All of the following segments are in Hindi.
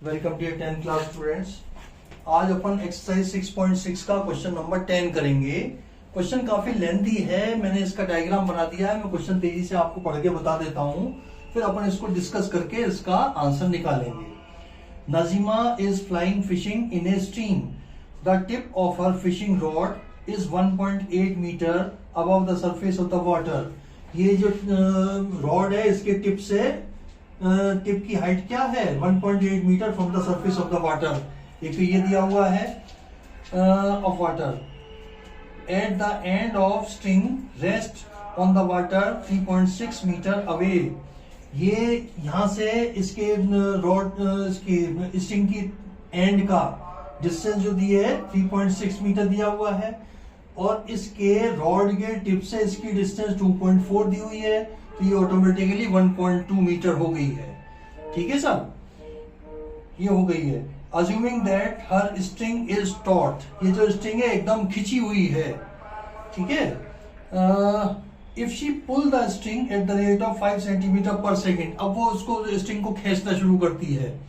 Welcome dear 10th class students. आज अपन एक्सरसाइज 6.6 का क्वेश्चन नंबर 10 करेंगे। क्वेश्चन काफी लेंथी है, मैंने इसका डायग्राम बना दिया है। मैं क्वेश्चन तेजी से आपको पढ़ के बता देता हूँ, फिर अपन इसको डिस्कस करके इसका आंसर निकालेंगे। Najima is flying fishing in a stream. The tip of her fishing rod is 1.8 metre above the surface of the water. ये जो रॉड है, इसके टिप से टिप की हाइट क्या है? 1.8 metre from the surface of the water. एक तो ये दिया हुआ है of water. At the end of string rest on the water 3.6 metre away. ये यहां से इसके रॉड इसकी स्ट्रिंग की एंड का डिस्टेंस जो दिए है 3.6 मीटर दिया हुआ है, और इसके रॉड के टिप से इसकी डिस्टेंस 2.4 दी हुई है, तो ये ऑटोमेटिकली 1.2 मीटर हो गई है। ठीक है सर, ये हो गई है। Assuming that her string is taught. ये जो स्ट्रिंग है एकदम खिंची हुई है। ठीक है। If she pull the string at the rate of 5 centimetre per second. अब वो उसको स्ट्रिंग को खींचना शुरू करती है।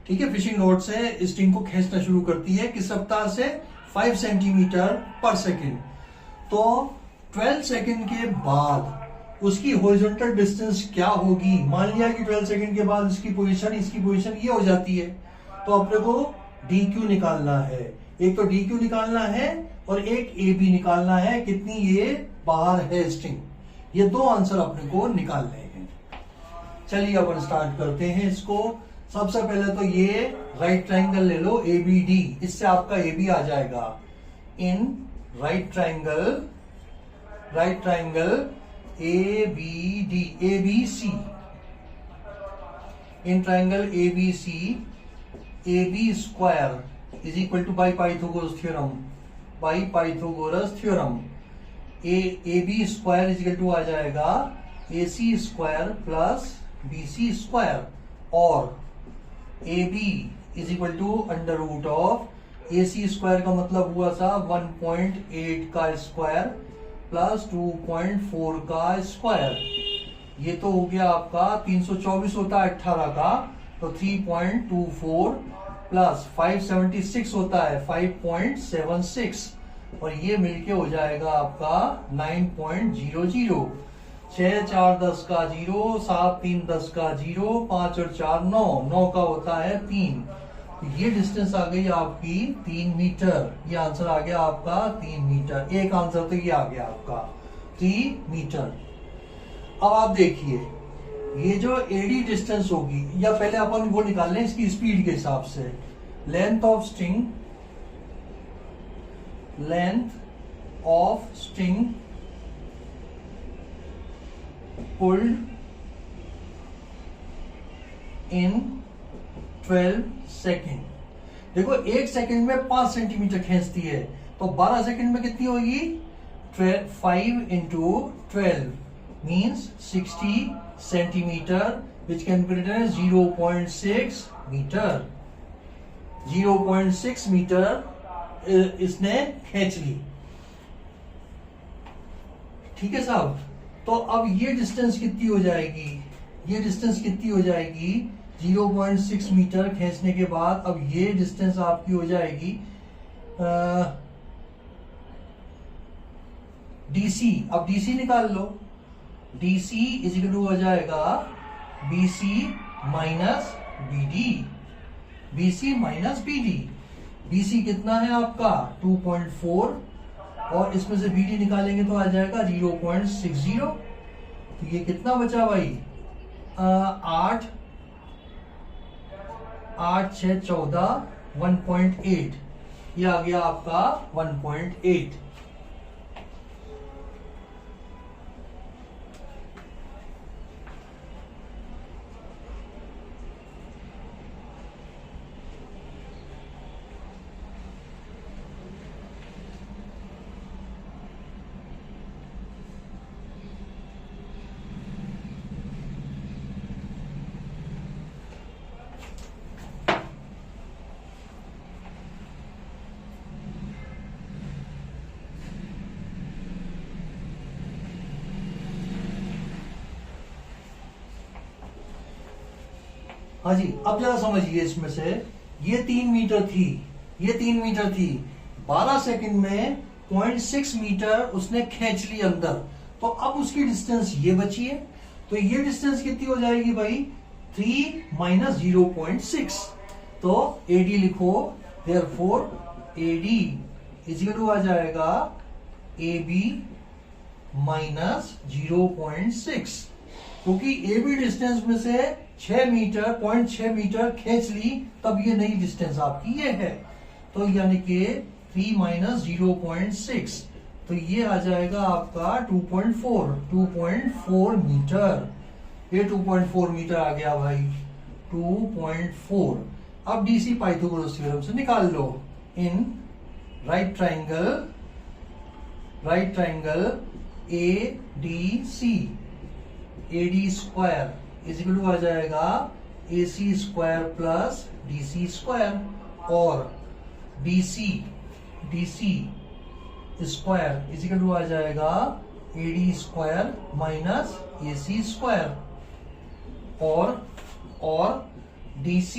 ठीक है, फिशिंग रॉड से स्ट्रिंग को खींचना शुरू करती है किस रफ्तार से? 5 सेंटीमीटर पर सेकेंड। तो 12 सेकेंड के बाद उसकी हॉरिजॉन्टल डिस्टेंस क्या होगी? मान लिया कि 12 सेकंड के बाद इसकी पोजीशन ये हो जाती है, तो अपने को डी क्यू निकालना है। एक तो डी क्यू निकालना है और एक ए बी निकालना है, कितनी ये बाहर है स्ट्रिंग। ये दो आंसर अपने को निकालने हैं। चलिए अपन स्टार्ट करते हैं इसको। सबसे पहले तो ये राइट ट्राइंगल ले लो ए बी डी, इससे आपका ए बी आ जाएगा। In right triangle A B D, A B C, in triangle A B C A B square is equal to by Pythagoras theorem. A B square is equal to आ जाएगा A C square plus B C square, और A B is equal to under root of A C square का मतलब हुआ था 1.8 का स्क्वायर प्लस 2.4 का स्क्वायर। ये तो हो गया आपका 324 होता है 18 का, तो 3.24 प्लस 576 होता है 5.76, और ये मिलके हो जाएगा आपका 9.00। 6 4 10 का 0, 7 3 10 का 0, 5 और 4 9 का होता है 3। ये डिस्टेंस आ गई आपकी 3 मीटर। ये आंसर आ गया आपका 3 मीटर। एक आंसर तो ये आ गया आपका 3 मीटर। अब आप देखिए, ये जो एडी डिस्टेंस होगी, या पहले अपन वो निकाल लें इसकी स्पीड के हिसाब से। Length of string pulled in 12 second. देखो, एक सेकेंड में 5 सेंटीमीटर खींचती है, तो 12 सेकेंड में कितनी होगी? 5 into 12 means 60 centimetre, which can be written as 0.6 metre. 0.6 metre इसने खींच ली। ठीक है साहब, तो अब ये डिस्टेंस कितनी हो जाएगी? ये डिस्टेंस कितनी हो जाएगी? 0.6 मीटर खींचने के बाद अब ये डिस्टेंस आपकी हो जाएगी डीसी। अब डीसी निकाल लो। डीसी इज इक्वल टू हो जाएगा BC minus BD. BC minus BD. BC कितना है आपका? 2.4, और इसमें से बीडी निकालेंगे तो आ जाएगा 0.60। तो ये कितना बचा भाई? 8 6 14 1.8। ये आ गया आपका 1.8। हाँ जी, अब जरा समझिए इसमें से, ये 3 मीटर थी, ये 3 मीटर थी, 12 सेकंड में 0.6 मीटर उसने खींच ली अंदर, तो अब उसकी डिस्टेंस ये बची है, तो ये डिस्टेंस कितनी हो जाएगी भाई, 3 माइनस 0.6, तो AD लिखो, therefore AD is equal to आ जाएगा AB माइनस 0.6, क्योंकि AB डिस्टेंस में से 6 मीटर 0.6 मीटर खींच ली, तब ये नई डिस्टेंस आपकी ये है, तो यानी कि 3 माइनस 0.6, तो ये आ जाएगा आपका 2.4 मीटर, ये 2.4 मीटर आ गया भाई, 2.4। अब DC पाइथागोरस थ्योरम से निकाल लो, in right triangle ADC, AD square is equal to आ जाएगा AC square plus DC square, और DC square is equal to आ जाएगा AD square minus AC square, और DC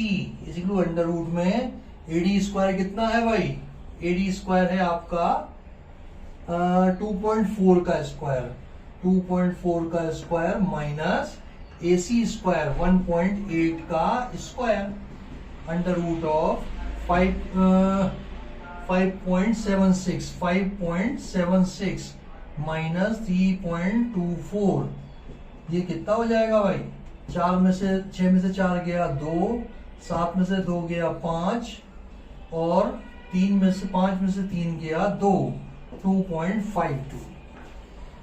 is equal to under root में AD स्क्वायर कितना है भाई, AD स्क्वायर है आपका 2.4 का स्क्वायर, 2.4 का स्क्वायर माइनस AC स्क्वायर 1.8 का square, under root of 5.76 minus 3.24, ये कितना हो जाएगा भाई, 6 में से 4 गया 2, 7 में से 2 गया 5, और 5 में से 3 गया 2, 2.52।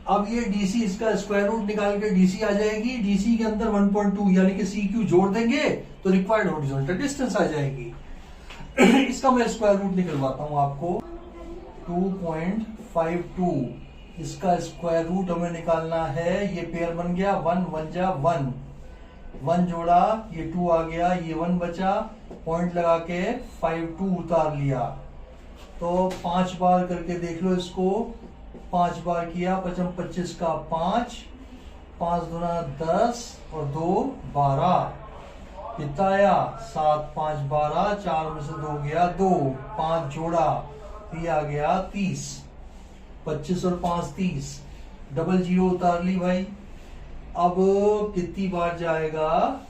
अब ये DC इसका स्क्वायर रूट निकाल के DC आ जाएगी, DC के अंदर 1.2 यानी कि CQ जोड़ देंगे तो रिक्वायर्ड हॉरिजॉन्टल डिस्टेंस आ जाएगी। इसका मैं स्क्वायर रूट निकलवाता हूं आपको, 2.52, इसका स्क्वायर रूट हमें निकालना है, ये पेयर बन गया 1 1 जा 1, 1 जोड़ा ये 2 आ गया, ये 1 बचा, पॉइंट लगा के 52 उतार लिया, तो 5 बार करके देख लो इसको, 5 बार किया, 5 25 का 5, 5 दूना 10 और 2 12, कितना आया 7, 5 12, 4 में से 2 गया 2, 5 जोड़ा ये आ गया 30, 25 और 5 30, डबल जीरो उतार ली भाई। अब कितनी बार जाएगा,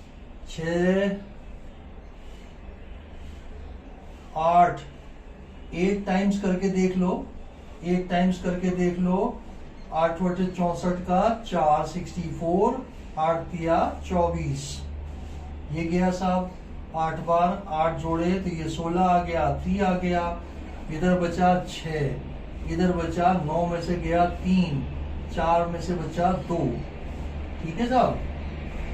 6 8, 8 टाइम्स करके देख लो, 8 टाइम्स करके देख लो, 8 बटे 64 का 4 64, 8 दिया 24, ये गया साहब 8 बार, 8 जोड़े तो ये 16 आ गया, 3 आ गया, इधर बचा 6, इधर बचा 9 में से गया 3, 4 में से बचा 2, ठीक है साहब।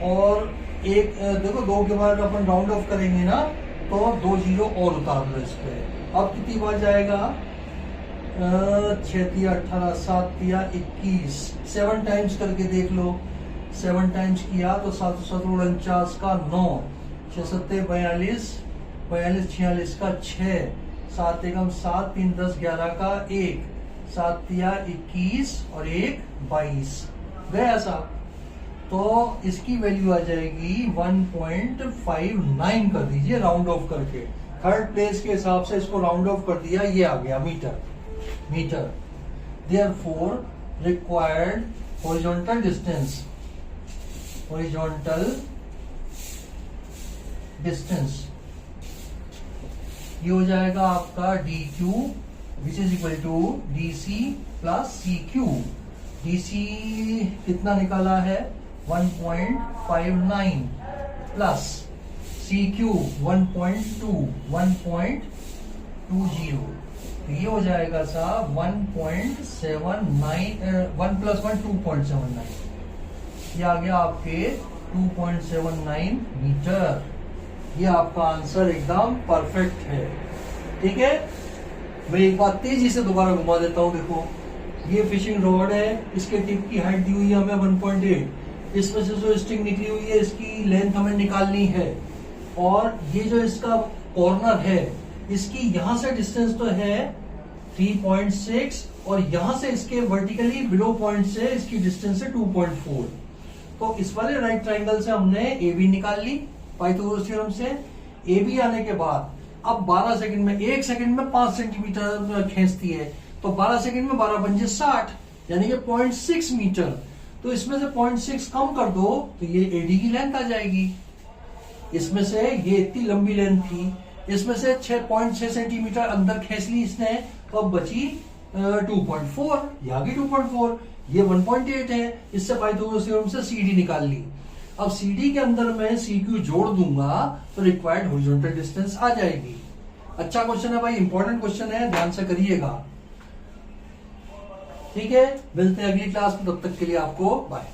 और एक देखो 2 के बाद अपन राउंड ऑफ करेंगे ना तो 2 जीरो और उतार लो इस पे। अब कितनी बार जाएगा, 6 दिया 18, 7 दिया 21, 7 टाइम्स करके देख लो, 7 टाइम्स किया तो 7 7 49 का 9, 6 7 42, 42 46 का 6, 7 एकम 7, 3 10 11 का 1, 7 दिया 21 और 1 22 गया साहब। तो इसकी वैल्यू आ जाएगी 1.59 कर दीजिए राउंड ऑफ करके, थर्ड प्लेस के हिसाब से इसको राउंड ऑफ कर दिया, ये आ गया metre. Therefore required horizontal distance ये हो जाएगा आपका DQ which is equal to DC plus CQ। DC कितना निकाला है 1.59 प्लस CQ 1.20, तो ये हो जाएगा साहब 1.79, 1 + 1 2.79, ये आ गया आपके 2.79 मीटर। ये आपका आंसर एकदम परफेक्ट है, ठीक है। मैं एक बात तेजी से दोबारा घुमा देता हूं, देखो ये फिशिंग रॉड है, इसके टिप की हाइट दी हुई है हमें 1.8, इसमें से जो स्ट्रिंग निकली हुई है इसकी लेंथ हमें निकालनी है, और ये जो इसका कॉर्नर है इसकी यहां से डिस्टेंस तो है 3.6 और यहां से इसके वर्टिकली बिलो पॉइंट से इसकी डिस्टेंस है 2.4। तो इस वाले राइट ट्राइंगल से हमने AB निकाल ली, पाइथागोरस थ्योरम से। ए बी आने के बाद अब 12 सेकंड में, 1 सेकंड में 5 सेंटीमीटर खींचती है, तो 12 सेकंड में 12 पंजे 60, यानी कि 0.6 मीटर। तो इसमें से 0.6 कम कर दो तो ये एडी की लेंथ आ जाएगी। इसमें से ये इतनी लंबी लेंथ थी, इसमें से 6.6 सेंटीमीटर अंदर खींच ली इसने, तो अब बची 2.4, ये आ गई 2.4, ये 1.8 है। इससे पाइथागोरस थ्योरम से सी डी निकाल ली। अब सी डी के अंदर मैं सी क्यू जोड़ दूंगा तो रिक्वायर्ड हॉरिजॉन्टल डिस्टेंस आ जाएगी। अच्छा क्वेश्चन है भाई, इंपॉर्टेंट क्वेश्चन है, ध्यान से करिएगा। ठीक है, मिलते हैं अगली क्लास में, तब तक के लिए आपको बाय।